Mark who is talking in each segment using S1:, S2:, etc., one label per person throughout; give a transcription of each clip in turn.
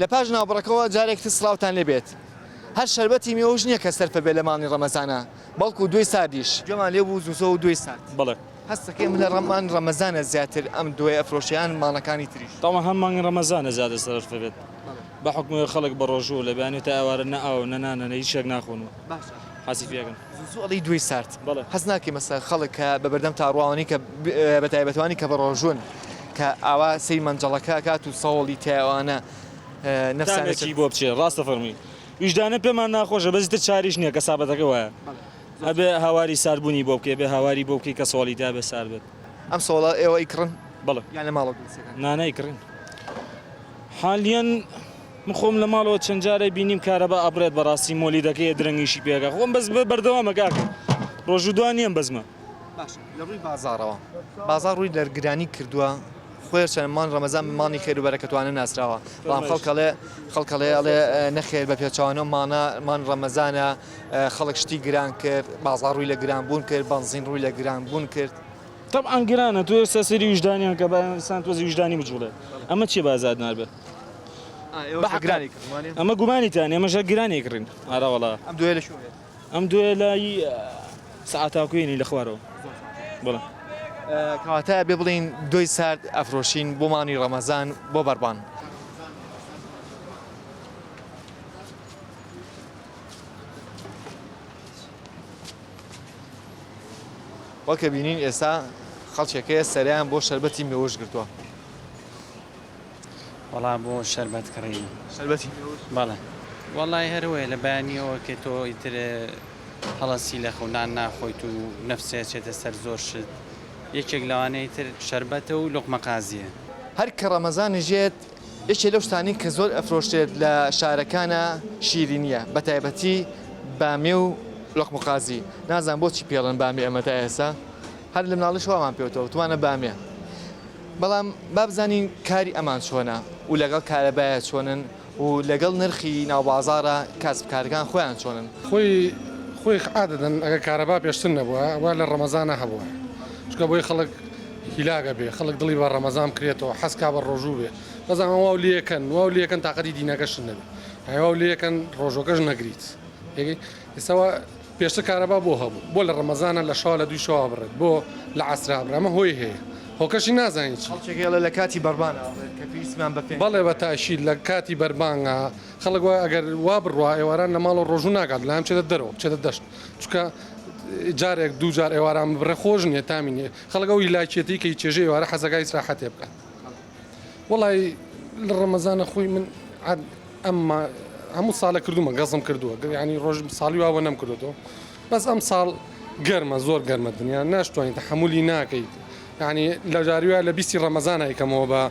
S1: لە پاش ناوبڕەکەەوە جارێکی سڵاوتان لێبێت هەر شەربەتی مێوەش نییە کە سەرفە بێ لە ماڵی ڕەمەزانە بەڵکو دوی ساردیش گوێمان لێ بوو زووزۆ و دوی سارد
S2: بەڵێ
S1: هەستەکەی من لە ڕەمان ڕەمەزانە زیاتر ئەم دوێ ئەفرۆشیان ماڵەکانی تریش
S2: تاوە هەممان ڕەمەزانە زیادە سەرف بێت بە حکومە خەڵک بە ڕۆژوو لە بەیانی تا ئەوارە نەئاو نەنانە هیچ شێک ناخۆنەوە حاسی فێگەن
S1: ئەڵی دوی سارد
S2: بەڵێ
S1: هەست ناکەی مەسە خەڵک کە بە بەردەم تاڕواوانی کە بەتایبەتوانی کە بە ڕۆژون کە ئاوا سی مەنجەڵەکە کات و سەوڵی تیاوانە
S2: نفسانێکی بۆ بچێ ڕاستە فەرمی ویژدانە پێمان ناخۆشە بەزیتر چاریش نییە کە سابەتەکە وایە ئەبێ هاواری ساربوونی بۆ بکەی بێ هاواری بۆ بکەی کە سۆڵی تا بێ سار بێت
S1: ئەم سۆڵە ئێوە ئیکڕن
S2: بەڵێ
S1: یان لە ماڵە
S2: نانەیکڕین حالیان من خۆم لە ماڵەوە چەند جارێ بینیم کارەبا ئەبرێت بەڕاستی مۆلی دەکەی درەنگیشی پێەکە خۆم بەس بەردەوامە کاکە ڕۆژ و دوان نییەم بەزمە
S1: لە ڕووی بازارەوە بازار ڕووی لەرگرانی کردووە خۆی چەندمان ڕەمەزان مانی خێر و بەرەکەتوانە ناسراوە بەڵام خەڵکەڵێ ئەڵێ نەخێر بە پێچوانە مان ڕەمەزانە خەڵک شتی گران کرد بازار ڕووی لە گرانبوون کرد بنزین ڕووی لە گرانبوون کرد
S2: طبعا گرانە تو ئێستا سەری ویژدانیان کە بەسان تۆزی ویژدانی بجوڵێت ئەمە چی بازار نابێت ئەمە گومانیتان ئێمەژە گرانی کردین ئارەوەڵا
S1: ئەم دوێ لە شو
S2: ئەم دوێ لای سەعاتاکوێنی لە خوارەوە بڵێ
S1: کەواتە بێ بڵین دوی سارد ئەفرۆشین بۆ مانی ڕەمەزان بۆ بەربان وەکە بینین ئێستا خەڵکێکەیە سەریان بۆ شەربەتی مێوەش گرتووە
S3: وەڵام بۆ شەربەت کڕی
S1: شەربەتی
S3: بەڵێ وەڵای هەروەیە لە بەیانیەوە کە تۆ ئیتر هەڵەسی لە خەونان ناخۆیت و نەفسێ چێتە سەر زۆر شت یەکێک لەوانەیە تر شەربەتە و لوقمە قازیە
S1: هەر کە ڕەمەزانی ژێت یەکێ لەو شتانی کە زۆر ئەفرۆشتێت لە شارەکانە شیرینیە بە تایبەتی بامێ و لوقمە قازی نازان بۆچی پێڵن بامێ ئەمە تا ئێستا هەر لە مناڵی شوامان پێوتەوە توانە بامێ بەڵام با بزانین کاری ئەمان چۆنە و لەگەڵ کارەبایە چۆنن و لەگەڵ نرخی ناوبازارە کاسبکارەکان خۆیان چۆنن
S4: خۆی عادەدەن ئەگە کارەبا پێشتر نەبووە وا لە ڕەمەزانە هەبووە چکە بۆی خەڵک هیلاگە بێ خەڵک دڵی بە ڕەمەزان بکرێتەوە حەسکا بە ڕۆژوو بێ بەزان واو لەکەن تااقەتی دینەکەش نەبێت هەواو لەکەن ڕۆژۆکەش نەگریت ئێستاوە پێشتر کارەبا بۆ هەبوو بۆ لە ڕەمەزانە لە شەوا لە دوی شەوا بڕێت بۆ لە عەسرا بڕامە هۆی هەیە هۆکەشی نازانیت
S1: خەڵکێکە لە کاتی بەربانە کە پێویستمان بە پێ
S4: بەڵێ بە تاشید لە کاتی بەربانگە خەڵک وای ئەگەر وا بڕوا ئێواران لە ماڵ و ڕۆژوو ناکات لەم چێتە دەرەوە چێتە دەشت چکە جارێک دوو جار ئێواران بڕێ خۆش نییە تامینێ خەڵگە و هیلاکێتی کە چێژێ ئێوارە حەزەکای سراحەتێ بکات وڵی لە ڕەمەزانە خۆی من ئەمما هەموو ساڵە کردومە گەزم کردووە ینی ڕۆژ ساڵی واوە نەم کردوەوە بەس ئەم ساڵ گەرمە زۆر گەرمە دنیا ناشتوانیت تەحمولی ناکەیت ینی لە جاریوە لە بیستی ڕەمەزان ئەیکەمەوە بە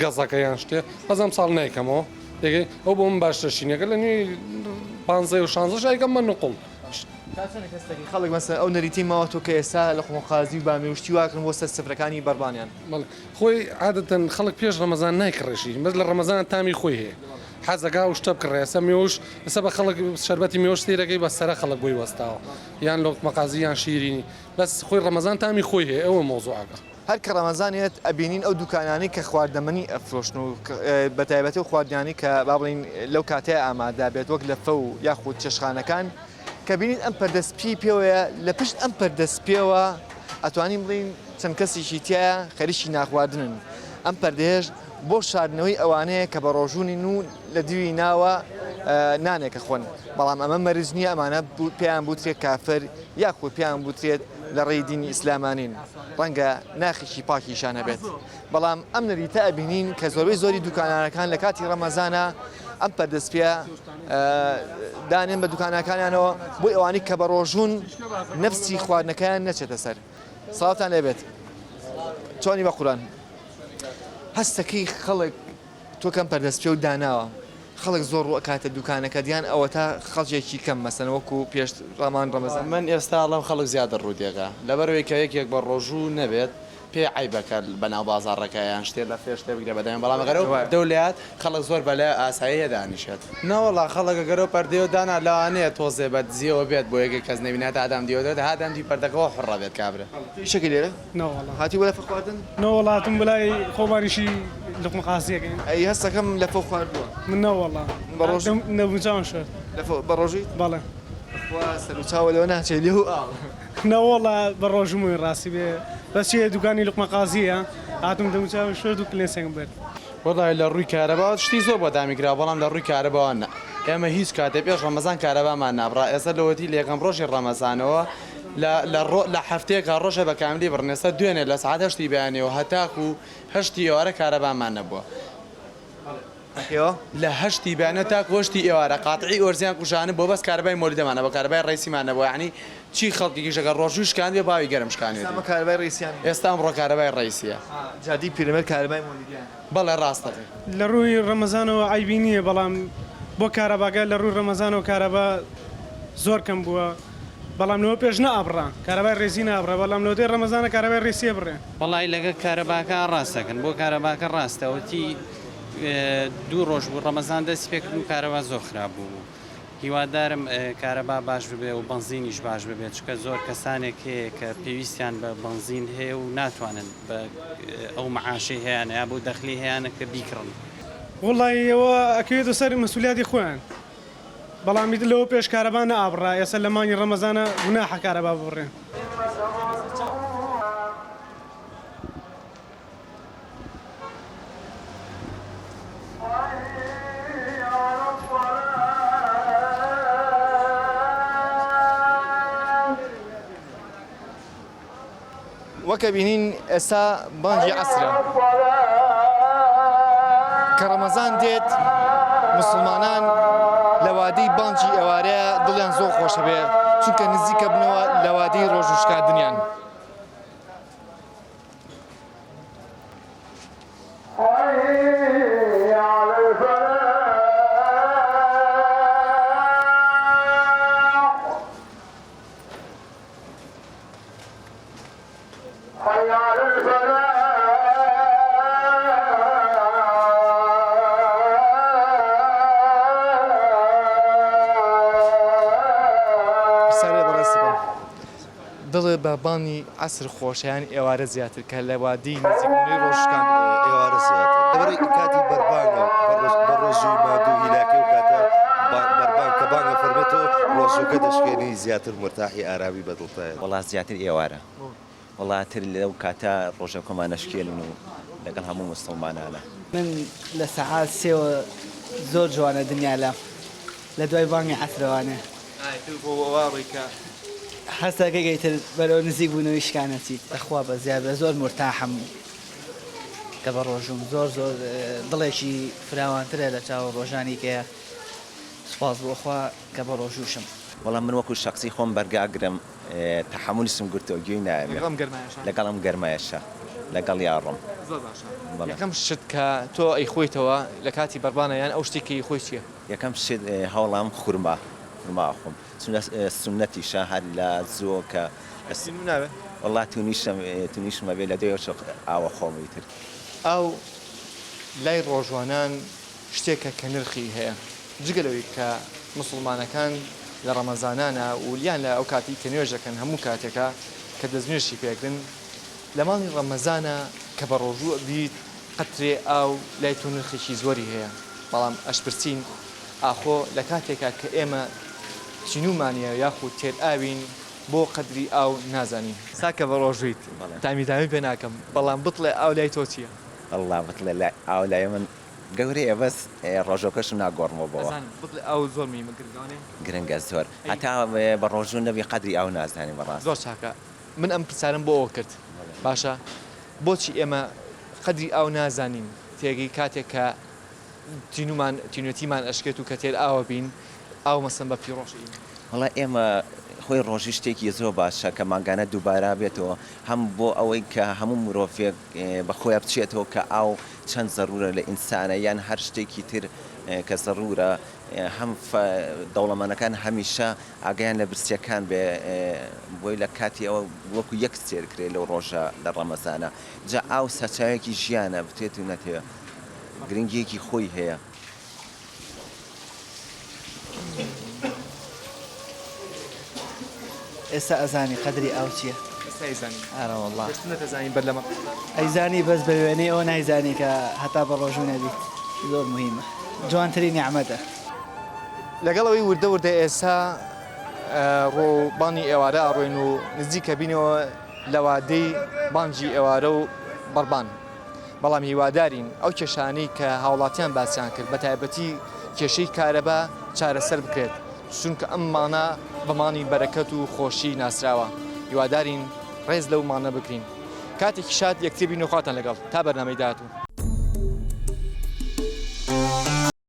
S4: گەزەکەیان شتێ بەزەم ساڵ نایکەمەوە دەگەی ئەو بۆ من باشترشینەکە لە نوێی 15 و 16 ئەیکەم من نقڵ
S1: خەڵک مەسە ئەو نەریتی ماوە تۆ کە ئێستا لە خۆمەخازی و بامێشتی واکردن بۆ سەفرەکانی بەربانیان
S4: خۆی عادەتەن خەڵک پێش ڕەمەزان نایکڕێشی بەس لە ڕەمەزان تامی خۆی هەیە حەزەکە و شتە بکڕێ ئێستا مێوش ئێستا بە خەڵک شەربەتی مێوش تێرەکەی بە سەرە خەڵک بۆی وەستاوە یان لۆقمەقازی یان شیرینی بەس خۆی ڕەمەزان تامی خۆی هەیە ئەوە مۆزوعەکە
S1: هەر کە ڕەمەزانێت ئەبینین ئەو دوکانانی کە خواردەمەنی ئەفرۆشن و بە تایبەتی و خواردیانی کە با بڵین لەو کاتەیە ئامادا بێت وەک لە فە و یاخود چێشخانەکان کە بینین ئەم پەردەستپی پێوەیە لە پشت ئەم پەردەستپێوە ئەتوانین بڵین چەند کەسیشی تایە خەریکی ناخواردنن ئەم پەردێژ بۆ شاردنەوەی ئەوانەیە کە بە ڕۆژوونین و لە دوی ناوە نانێکە خۆن بەڵام ئەمە مەرج نییە ئەمانە پێیان بوترێت کافر یاخود پێیان بوترێت لە ڕێی دینی ئیسلامانین ڕەنگە ناخیشی پاکیشان هەبێت بەڵام ئەم نەریتە ئەبینین کە زۆری دوکانانەکان لە کاتی ڕەمەزانە ئەم پەردەستپێ دانێن بە دوکانەکانیانەوە بۆ ئەوانی کە بە ڕۆژوون نەفسی خواردنەکەیان نەچێتە سەر ساڵاتان لێبێت چۆنی بە قورآن هەستەکەی خەڵک تۆ کەم پەردەستپێ و داناوە خەڵک زۆر ڕوەکاتە دوکانەکە دیان ئەوە تا خەڵکێکی کەم مەسەن وەکو پێش ڕامان ڕەمەزان
S5: من ئێستا ئەڵام خەڵک زیاتر ڕوودێگا لەبەرەوەی کە یەکێک بە ڕۆژوو نەبێت پێ عیبەکە بەناو بازاڕەکەیان شتێ لە فێ شتێ بگرێ بەدەمیان بەڵام ئەگەرەوە دەولات خەڵک زۆر بەلای ئاسایی دانیشێت نەوەڵا خەڵک ئەگەرەوە پەردەیەوە دانا لەوانەیە تۆزێ بە دزیەوە بێت بۆ یەکێک کەس نەبینێت ئادام دیۆدێت هادام دی پەردەکەەوە حڕە بێت کابرا
S1: شەکە لێرە
S6: نەوەڵا
S1: هاتی وەلە فە خواردن
S6: نەوەڵاتم بلای خۆمانیشی لقمە قاسیەکەین
S1: ئەی هەستەکەم لە فە خواردووە
S6: من نەوەڵا
S1: بەڕۆژ
S6: نەبووچان شد
S1: بە ڕۆژیت
S6: بەڵێ
S1: سەر و چاوە لەوە ناچێت لێ و ئاو
S6: نەوەڵا بە ڕۆژمووی ڕاستی بێ بەچێ دوکانی لقمە قازیە هاتم دەموچاوی شد و کلێسێنگ برد
S5: وەڵای لە ڕووی کارەبا شتی زۆر بۆ دامیکرا بەڵام لە ڕووی کارەباوە ئێمە هیچ کاتێ پێش ڕەمەزان کارەبامان نابڕا ئێستا لەوەتی لە یەکەم ڕۆژی ڕەمەزانەوە لە هەفتەیەکە ڕۆژە بە کاملی بڕنێستا دوێنێ لە سعات هەشتی بەیانەوە هەتاک و هەشتی ئێوارە کارەبامان نەبووە لە هەشتی بەیانە تا هەشتی ئێوارە قاتعی ئۆرزیان کوشانە بۆ بەس کارەبای مۆلیدەمانە بە کارەبای ڕێسیمانە بۆ یعنی چی خەڵکی شەکە ڕۆژوو شکان بێ باوی گەرم شکانێت
S1: ئەمە کارەبای ڕێسییان
S5: ئێستا ئەمڕۆ کارەبای ڕێسیە
S1: جادی پیرەمەر کارەبای مۆلیدیان
S5: بەڵێ ڕاستەکە
S6: لە ڕووی ڕەمەزانەوە عیبی نییە بەڵام بۆ کارەباگە لە ڕووی ڕەمەزانەوە کارەبا زۆر کەم بووە بەڵام لەوە پێش نەئابڕا کارەبای ڕێزی نابڕە بەڵام لەوتەی ڕەمەزانە کارەبای ڕێسیە بڕێ
S3: وڵی لەگە کارەباکە ڕاستەکەن بۆ کارەباکە ڕاستەوەتی دوو ڕۆژ بوو ڕەمەزان دەست پێکرد و کارەبا زۆر خراپ بوو هیوادارم کارەبا باش ببێ و بنزینیش باش ببێت چکە زۆر کەسانێک هەیە کە پێویستیان بە بنزین هەیە و ناتوانن بە ئەو مەعاشی هەیەە یا بۆ دەخلی هەیەە کە بیکڕن
S6: وڵی ئەوە ئەکەوێتە سەر مەسوولیاتی خۆیان بەڵامی لەوە پێش کارەبا نەئابڕا ئێستا لە مانگی ڕەمەزانە گوناحە کارەبا بڕێن
S1: وەکە بینین ئێستا بانگی عەسرە کە ڕەمەزان دێت مسلمانان لە وادەی بانگی ئێوارەیە دڵیان زۆر خۆشە بێ چونکە نزیکە بنەوە لە وادەی ڕۆژوشکاندنیان دڵێ بە بانی عەسر خۆشیان ئێوارە زیاتر کە لە وادی نزیکبوونەی ڕۆژشکان
S7: ئێوارە زیاتر لەبەر کاتی بەربانگە بە ڕۆژی مادوو هیلاکە و کاتە بەربان کە بانگە فەرمێتەوە ڕۆژەکە دەشکێنی زیاتر مرتاحی ئارامی بەدڵتایە
S8: وڵات زیاتر ئێوارە وڵاتر لەو کاتە ڕۆژەکەمان نەشکێنن و لەگەڵ هەموو مستەڵمانانە
S9: من لە سەعات سێوە زۆر جوانە دنیا لە دوای بانگی عەسرەوانە هەستاکەگەیتر بەرەو نزیک بوونەوەی شکانەچیت ئەخوا بە زیابە زۆر مرتاحم کە بە ڕۆژوم زۆر دڵێکی فراوانترە لە چاوە ڕۆژانی کەیە سوپاس بۆخوا کە بە ڕۆژوشم
S8: وەڵام من وەکو شخصی خۆم بەرگاگرم تەحمولیسم گرتەوە گوێی نایەمێ لەگەڵ ئەم گەرمایەشە لەگەڵ یاڕم
S1: یەکەم شت کە تۆ ئەی خۆیتەوە لە کاتی بەربانە یان ئەو شتێکی خۆی چییە
S8: یەکەم شت هەوڵام خورما خۆم سنەتیشە هەر لە زۆ کە وڵات تونیشمە بێ لە دوێ ئاوە خۆمی تر
S1: ئەو لای ڕۆژوانان شتێکە کە نرخی هەیە جگەلەوەی کە مسلمانەکان لە ڕەمەزانانە و لیان لە ئەو کاتی کە نوێژەکەن هەموو کاتێکە کە دەستنوێژی پێکردن لە ماڵی ڕەمەزانە کە بە ڕۆژوو بیت قەترێ ئاو لای تو نرخێکی زۆری هەیە بەڵام ئەشپرسین ئاخۆ لە کاتێکە کە ئێمە چینومانە یاخود تێر ئاوین بۆ قەدری ئاو نازانین ساکە بە ڕۆژیت تامیدامی پێ ناکەم بەڵام بڵێ ئاو لای تۆ چییە؟
S8: ئەڵڵا بڵێ لای ئاو لای من گەورەیە بەس ڕۆژۆکەشم ناگۆڕمەوە بەوە
S1: ئەو زۆر میمەگرگانێ
S8: گرنگە زۆر هەتا بە ڕۆژوو نەبی قەدری ئاو نازانانی بەڕاست
S1: زۆر چاکە من ئەم پرسیارم بۆ ئەوە کرد باشە بۆچی ئێمە قەدری ئاو نازانین تێگەی کاتێک کە تینوێتیمان ئەشکێت و کە تێر ئاوە بین ئاو مەسەن بە پیرۆشی
S8: وڵا ئێمە خۆی ڕۆژی شتێکی زۆر باشە کە ماگانە دووبارە بێتەوە هەم بۆ ئەوەی کە هەموو مرۆڤێک بەخۆیان بچێتەوە کە ئاو چەند زەرورە لە ئینسانە یان هەر شتێکی تر کە زەرورە هەم دەوڵەمەنەکان هەمیشە ئاگیان لە برسیەکان بێ بۆی لە کاتی ئەوە وەکو یەک سێرکرێ لەو ڕۆژە لە ڕەمەزانە جا ئاو سەچاوێکی ژیانە بتێت و نەتێ گرنگیەکی خۆی هەیە.
S9: ئێستا ئەزانی قەدری ئاو چییە؟ ئارە وەڵڵا
S1: دەزانین بەر لەمە
S9: ئەیزانی بەس بە وێنەی ئەوە نایزانی کە هەتا بە ڕۆژوو نەبیت زۆر مهمە جوانترین نیعمەتە.
S1: لەگەڵەوەی وردە وردە ئێستا ڕۆبانی ئێوارە ئاڕۆین و نزیکە بینەوە لەوادەی بانجی ئێوارە و بەڕبان بەڵام هیوادارین ئەو کێشانەی کە هاوڵاتیان باسییان کرد بە تایبەتی کێشەی کارەبا چارەسەر بکرێت چونکە ئەممانە بەمانی بەرەکەت و خۆشی ناسراوە هیوادارین ڕێز لەو مانە بکرین کاتێکی شاد یەکتێبی نوخواتان لەگەڵ تا بەرنامەی داهاتوو.